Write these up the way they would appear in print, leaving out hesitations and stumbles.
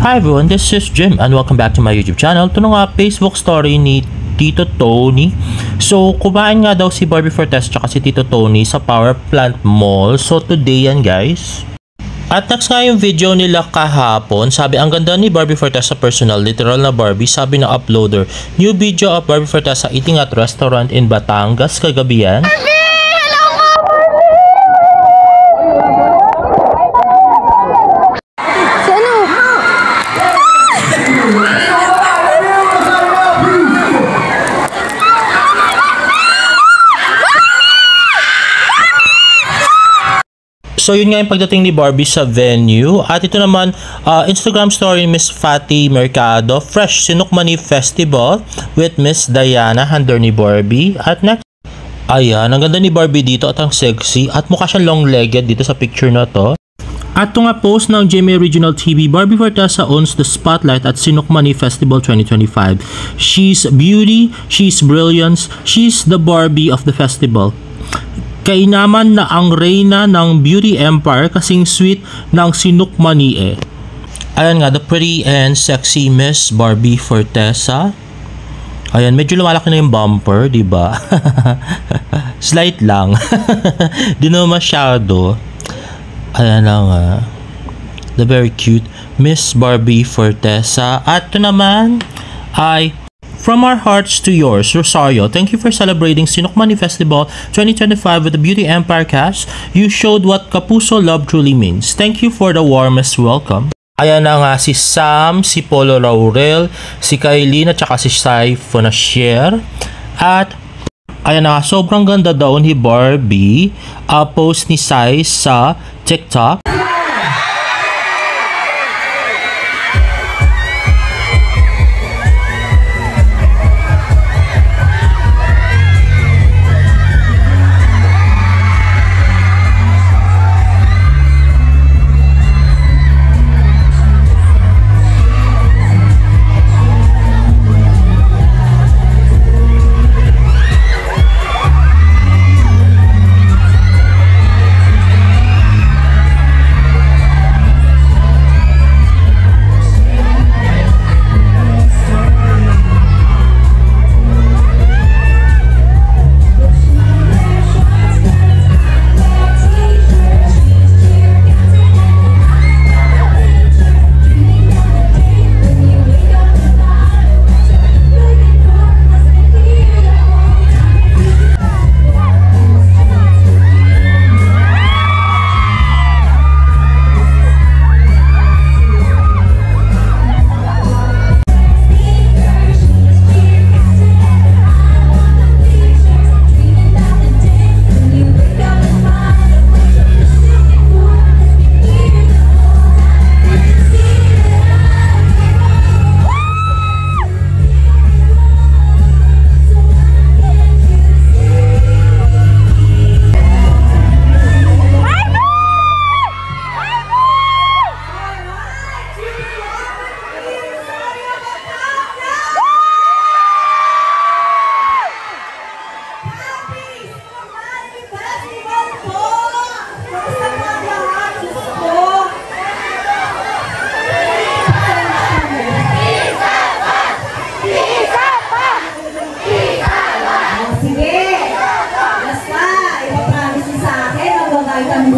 Hi everyone, this is Jim and welcome back to my YouTube channel. Ito na nga Facebook story ni Tito Tony. So, kumain nga daw si Barbie Fortes tsaka si Tito Tony sa Power Plant Mall. So, today yan guys. At next nga yung video nila kahapon. Sabi, ang ganda ni Barbie Fortes sa personal, literal na Barbie. Sabi ng uploader, new video of Barbie Fortes sa eating at restaurant in Batangas kagabi yan. So yun nga yung pagdating ni Barbie sa venue. At ito naman, Instagram story ni Miss Fatty Mercado, Fresh Sinukmani Festival with Miss Diana, handler ni Barbie. At next, ayan, ang ganda ni Barbie dito at ang sexy. At mukha siyang long-legged dito sa picture na to. At ito nga post ng GMA Regional TV, Barbie Fortes owns the spotlight at Sinukmani Festival 2025. She's beauty, she's brilliance, she's the Barbie of the festival. Kainaman na ang reyna ng beauty empire kasing sweet ng Sinukmani eh. Ayan nga, the pretty and sexy Miss Barbie Fortesa. Ayan, medyo lumalaki na yung bumper, di ba? Slight lang. Di naman masyado. Ayan na nga. The very cute Miss Barbie Fortesa. At ito naman ay from our hearts to yours, Rosario. Thank you for celebrating Sinukmani Festival 2025 with the Beauty Empire cast. You showed what Kapuso love truly means. Thank you for the warmest welcome. Ayan na nga si Sam, si Polo Laurel, si Kailin at saka si Sai Fonashier. At ayan na nga, sobrang ganda daw ni Barbie. Post ni Sai sa TikTok.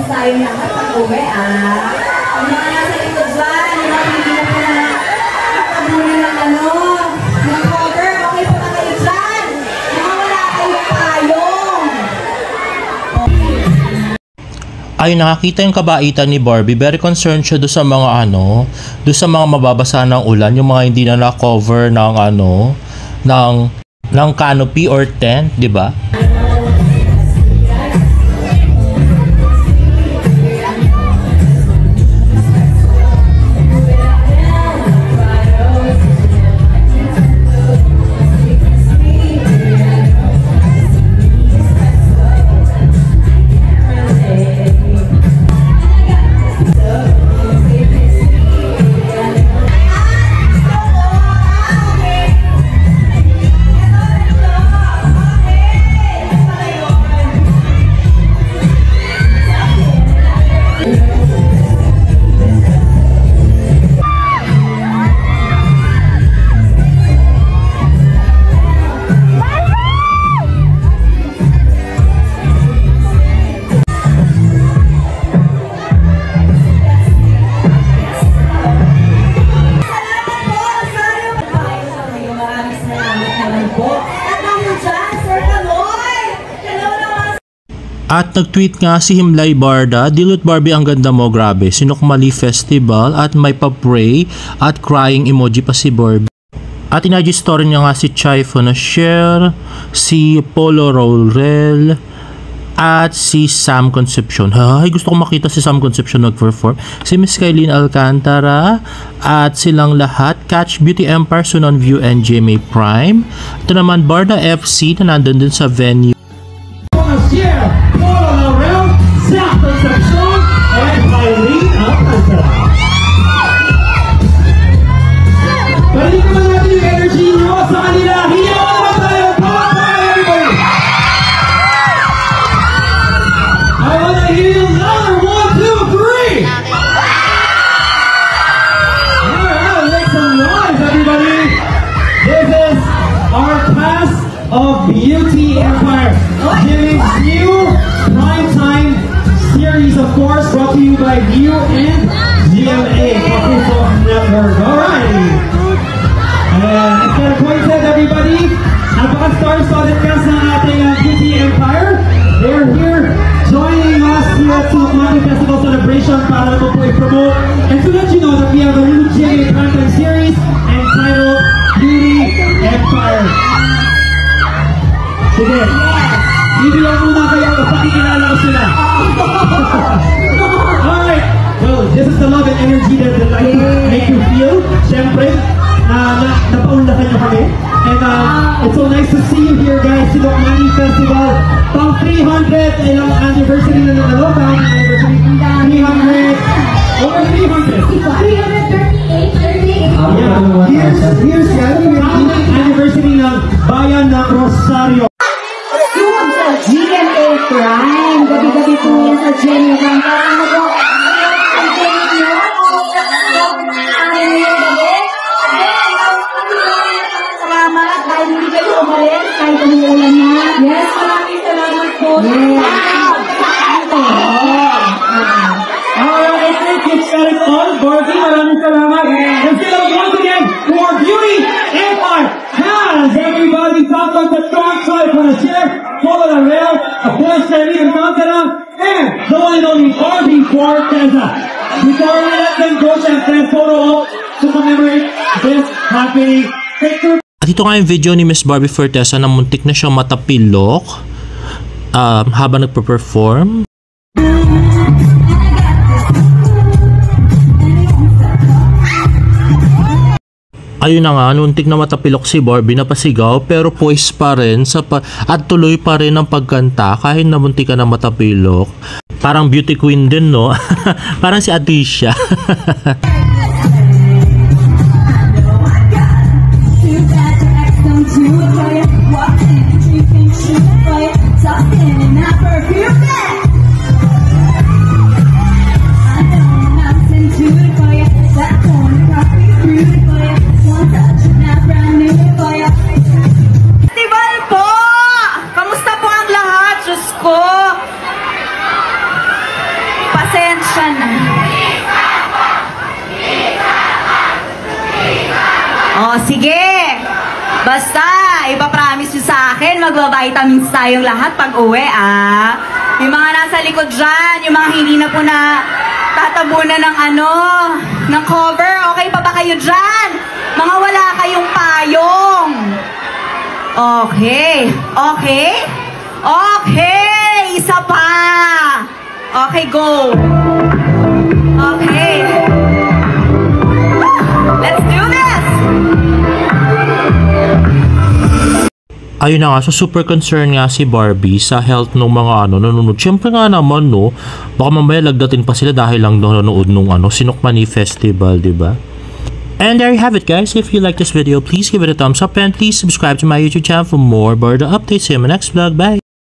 Tayo lahat pag-uwi Ang mga nasa likod dyan, hindi na po na nakabuli ng ng cover, okay po na kayo dyan. Mga wala kayong payong. Ay, nakakita yung kabaitan ni Barbie. Very concerned siya doon sa mga doon sa mga mababasa ng ulan, yung mga hindi na na-cover ng ng canopy or tent, di ba? At nag-tweet nga si Himlay Barda, "Dilute Barbie, ang ganda mo, grabe. Sinukmali Festival," at may pa-pray at crying emoji pa si Barbie. At in-IG story niya nga si Chai Fonasher, si Polo Rollrel, at si Sam Concepcion. Ay, gusto ko makita si Sam Concepcion mag-perform. Si Miss Kailin Alcantara, at silang lahat, Catch Beauty Empire, Sunon View, and GMA Prime. Ito naman, Barda FC na nandun din sa venue. Sam Concepcion, and Kailin Alcantara. Balik naman natin yung energy nyo sa kanila. Hiyaw naman tayo. Come on, everybody. I want to hear you louder. 1, 2, 3. Alright, make some noise, everybody. This is our cast of Beauty Empire. Jimmy's new primetime series, of course, brought to you by View and GMA Kapuso Network. Alright. And it's acquainted, everybody. Napaka-star-studded cast ng ating Beauty Empire. They're here joining us here at Sinukmani Festival Celebration para naman po i-promote and to let you know that we have a new GMA content series entitled Beauty Empire. Sige. Ibilang muna kayo o pakikilala ko sila. Alright. Well, this is the love and energy that I'd like to make you feel. Siyempre, napaunlakan nyo kami. And it's so nice to see you here, guys. Sinukmani Festival. Pang 300 ilang anniversary na nanalo. Pang anniversary 300. Over 300. 338. Here's anniversary ng Bayan ng Rosario. GMA Prime. Gabi-gabi po yan sa GMA Prime. Parang salamat dahil hindi kayo umalis kahit umuulan na. Yes, maraming salamat po. Alright, I think it's got it all. Barbie, maraming salamat. Let's give it once again for Beauty Empire. Has everybody talked on the strong side for the share? Follow the rail, of course, Kailin Alcantara, and the one and only Barbie Forteza. Before we let them go, let's photo op to commemorate this happy picture. At ito nga yung video ni Miss Barbie Forteza na muntik na siyang matapilok habang nagpa-perform. Ayun na nga, muntik na matapilok si Barbie, napasigaw pero poise pa rin at tuloy pa rin ang pagkanta kahit na muntik ka na matapilok. Parang beauty queen din, no? Parang si Atisha. Oh, sige. Basta, ipapromise nyo sa akin, magbabitamins tayong lahat pag uwi, ah. Yung mga nasa likod dyan, yung mga hindi na po na tatabunan ng ng cover, okay pa ba kayo dyan? Mga wala kayong payong. Okay. Okay? Okay! Isa pa! Okay, go! Okay. Let's do this! Ayun na nga, so super concerned nga si Barbie sa health ng mga nanonood. Siyempre nga naman, no, baka mamaya lagdatin pa sila dahil lang nanonood nung Sinukmani Festival, diba? And there you have it, guys. If you like this video, please give it a thumbs up and please subscribe to my YouTube channel for more Barda updates. See you in my next vlog. Bye!